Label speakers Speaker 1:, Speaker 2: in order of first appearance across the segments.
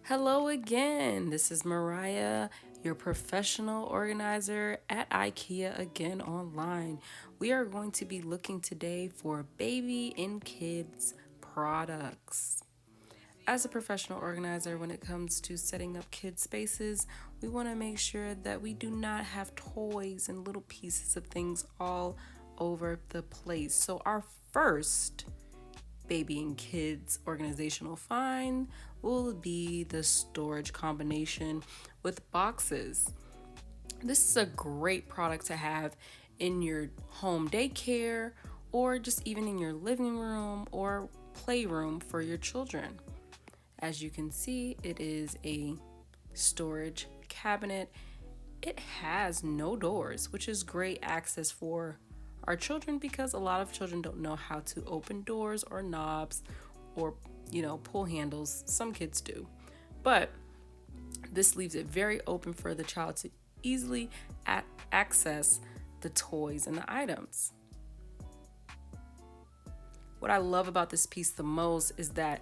Speaker 1: Hello again. This is Mariah, your professional organizer at IKEA again online. We are going to be looking today for baby and kids products. As a professional organizer, when it comes to setting up kid spaces, we want to make sure that we do not have toys and little pieces of things all over the place. So, our first baby and kids organizational find will be the storage combination with boxes. This is a great product to have in your home daycare or just even in your living room or playroom for your children. As you can see, it is a storage cabinet. It has no doors, which is great access for our children because a lot of children don't know how to open doors or knobs or, pull handles. Some kids do. But this leaves it very open for the child to easily access the toys and the items. What I love about this piece the most is that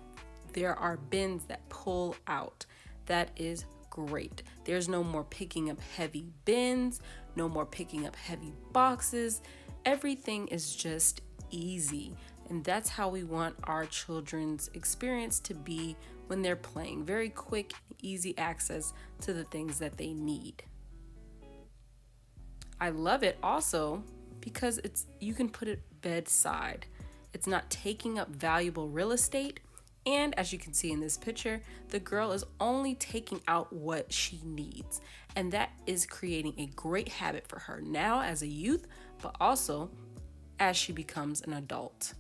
Speaker 1: there are bins that pull out. That is great. There's no more picking up heavy bins, no more picking up heavy boxes. Everything is just easy. And that's how we want our children's experience to be when they're playing. Very quick, easy access to the things that they need. I love it also because you can put it bedside. It's not taking up valuable real estate. And as you can see in this picture, the girl is only taking out what she needs. And that is creating a great habit for her now as a youth, but also as she becomes an adult.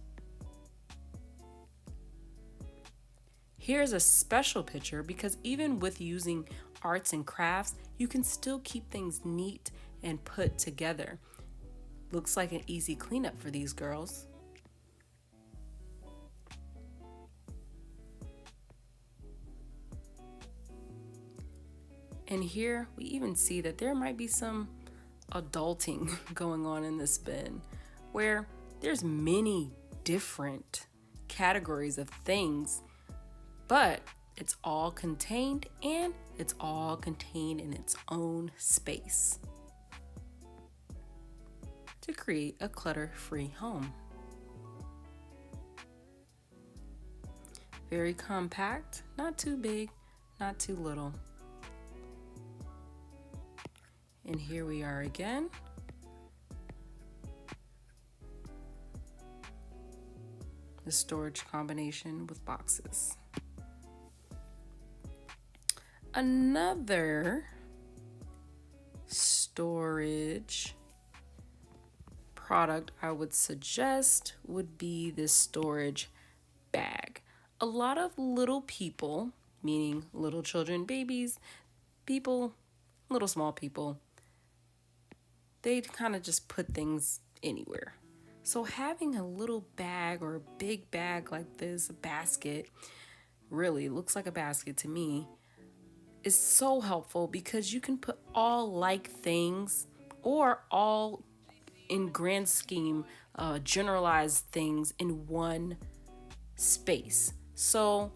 Speaker 1: Here's a special picture because even with using arts and crafts, you can still keep things neat and put together. Looks like an easy cleanup for these girls. And here we even see that there might be some adulting going on in this bin where there's many different categories of things, but it's all contained and it's all contained in its own space to create a clutter-free home. Very compact, not too big, not too little. And here we are again. The storage combination with boxes. Another storage product I would suggest would be this storage bag. A lot of little people, meaning little children, babies, people, little small people, they kind of just put things anywhere. So having a little bag or a big bag like this, a basket, really looks like a basket to me, is so helpful because you can put all like things or all in grand scheme, generalized things in one space. So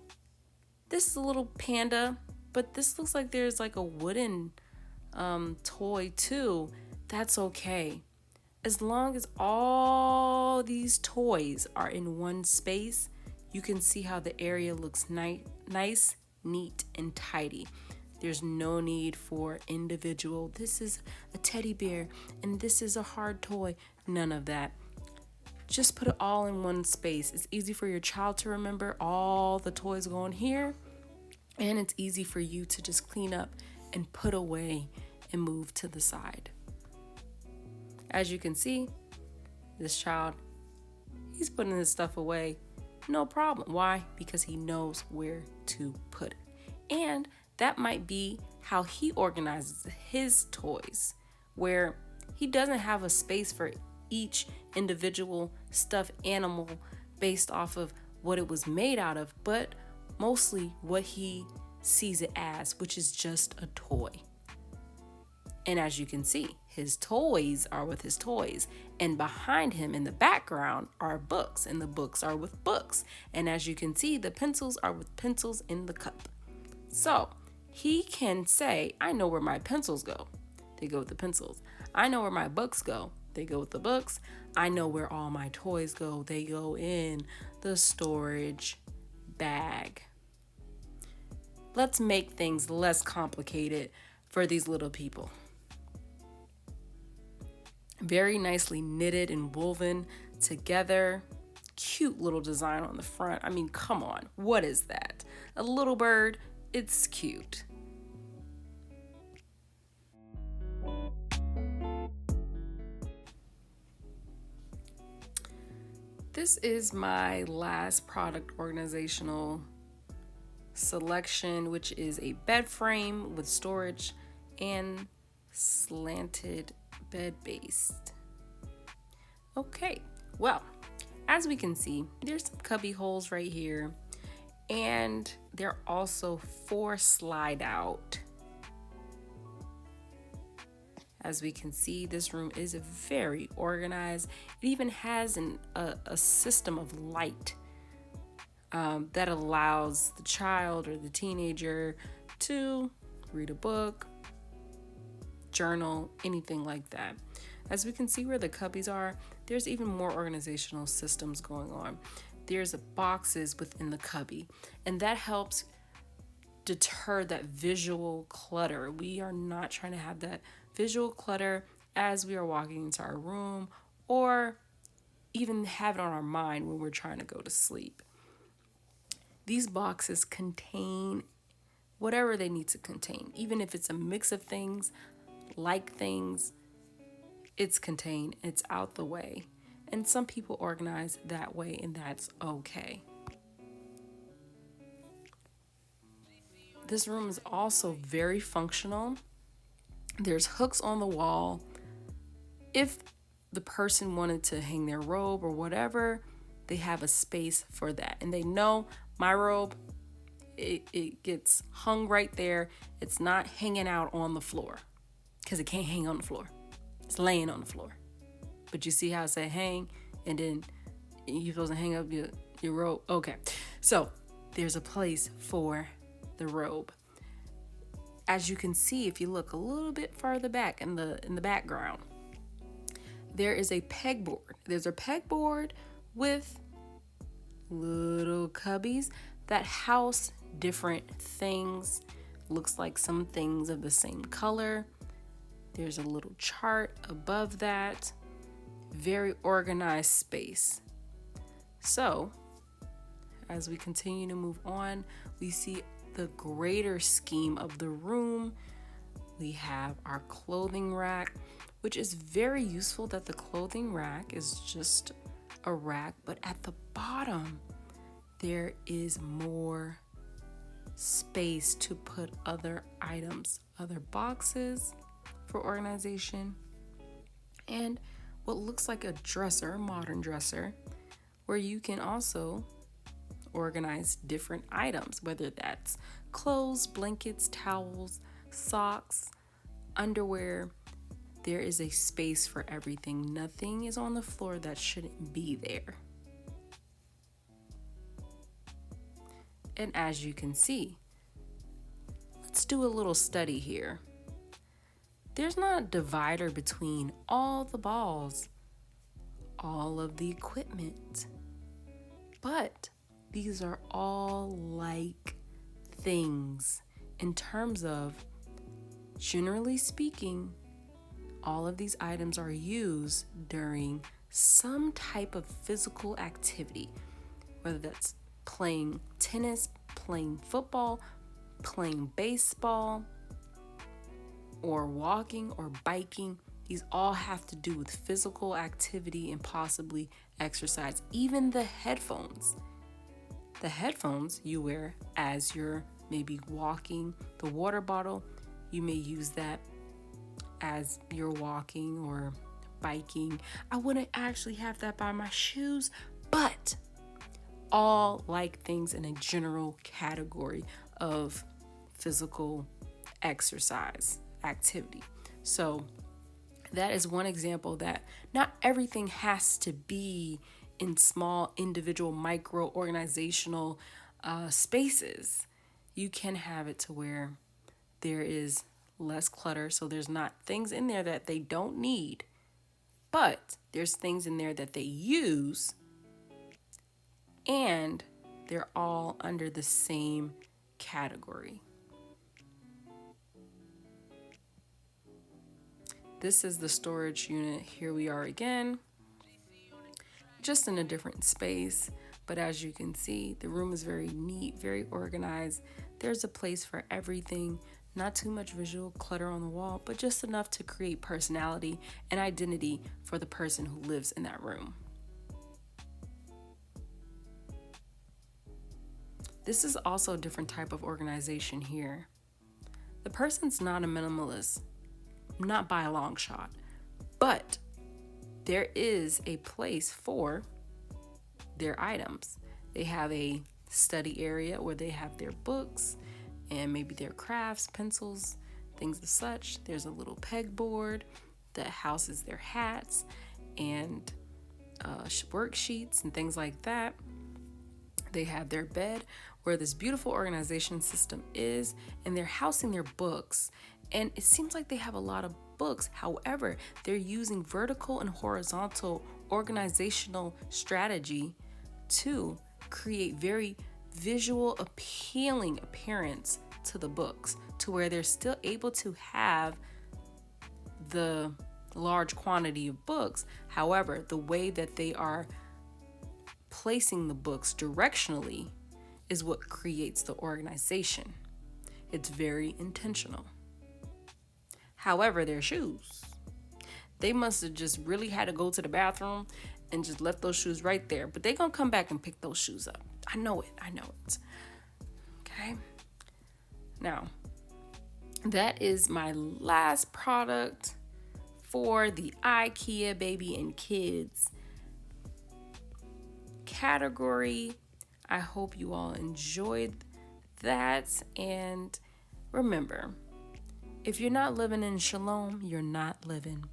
Speaker 1: this is a little panda, but this looks like there's like a wooden toy too. That's okay. As long as all these toys are in one space, you can see how the area looks nice, neat, and tidy. There's no need for individual, this is a teddy bear and this is a hard toy. None of that. Just put it all in one space. It's easy for your child to remember all the toys going here, and it's easy for you to just clean up and put away and move to the side. As you can see, this child, he's putting his stuff away, no problem. Why? Because he knows where to put it. And that might be how he organizes his toys, where he doesn't have a space for each individual stuffed animal based off of what it was made out of, but mostly what he sees it as, which is just a toy. And as you can see, his toys are with his toys. And behind him in the background are books, and the books are with books. And as you can see, the pencils are with pencils in the cup. So he can say, I know where my pencils go. They go with the pencils. I know where my books go. They go with the books. I know where all my toys go. They go in the storage bag. Let's make things less complicated for these little people. Very nicely knitted and woven together. Cute little design on the front. I mean, come on. What is that? A little bird. It's cute. This is my last product organizational selection, which is a bed frame with storage and slanted bed base. Okay, well, as we can see, there's some cubby holes right here, and there are also 4 slide out. As we can see, this room is very organized. It even has a system of light that allows the child or the teenager to read a book, journal, anything like that. As we can see where the cubbies are, there's even more organizational systems going on. There's boxes within the cubby, and that helps deter that visual clutter. We are not trying to have that visual clutter as we are walking into our room, or even have it on our mind when we're trying to go to sleep. These boxes contain whatever they need to contain. Even if it's a mix of things, like things, it's contained, it's out the way. And some people organize that way, and that's okay. This room is also very functional. There's hooks on the wall. If the person wanted to hang their robe or whatever, they have a space for that. And they know my robe, it gets hung right there. It's not hanging out on the floor because it can't hang on the floor. It's laying on the floor. But you see how I say hang, and then you're supposed to hang up your robe. Okay, so there's a place for the robe. As you can see, if you look a little bit farther back in the background, there is a pegboard. There's a pegboard with little cubbies that house different things. Looks like some things of the same color. There's a little chart above that. Very organized space. So, as we continue to move on, we see the greater scheme of the room. We have our clothing rack, which is very useful that the clothing rack is just a rack, but at the bottom there is more space to put other items, other boxes for organization, and what looks like a dresser, a modern dresser, where you can also organize different items, whether that's clothes, blankets, towels, socks, underwear. There is a space for everything. Nothing is on the floor that shouldn't be there. And as you can see, let's do a little study here. There's not a divider between all the balls, all of the equipment, but these are all like things in terms of, generally speaking, all of these items are used during some type of physical activity, whether that's playing tennis, playing football, playing baseball, or walking or biking. These all have to do with physical activity and possibly exercise. Even the headphones. The headphones you wear as you're maybe walking. The water bottle, you may use that as you're walking or biking. I wouldn't actually have that by my shoes, but all like things in a general category of physical exercise activity. So that is one example that not everything has to be in small individual micro organizational spaces. you can have it to where there is less clutter. So there's not things in there that they don't need, but there's things in there that they use, and they're all under the same category. This is the storage unit. Here we are again, just in a different space. But as you can see, the room is very neat, very organized. There's a place for everything. Not too much visual clutter on the wall, but just enough to create personality and identity for the person who lives in that room. This is also a different type of organization here. The person's not a minimalist, not by a long shot, but there is a place for their items. They have a study area where they have their books and maybe their crafts, pencils, things of such. There's a little pegboard that houses their hats and worksheets and things like that. They have their bed where this beautiful organization system is, and they're housing their books. And it seems like they have a lot of books. However, they're using vertical and horizontal organizational strategy to create very visual, appealing appearance to the books, to where they're still able to have the large quantity of books. However, the way that they are placing the books directionally is what creates the organization. It's very intentional. However, their shoes, they must have just really had to go to the bathroom and just left those shoes right there. But they're going to come back and pick those shoes up. I know it. Okay. Now, that is my last product for the IKEA baby and kids category. I hope you all enjoyed that. And remember, if you're not living in Shalom, you're not living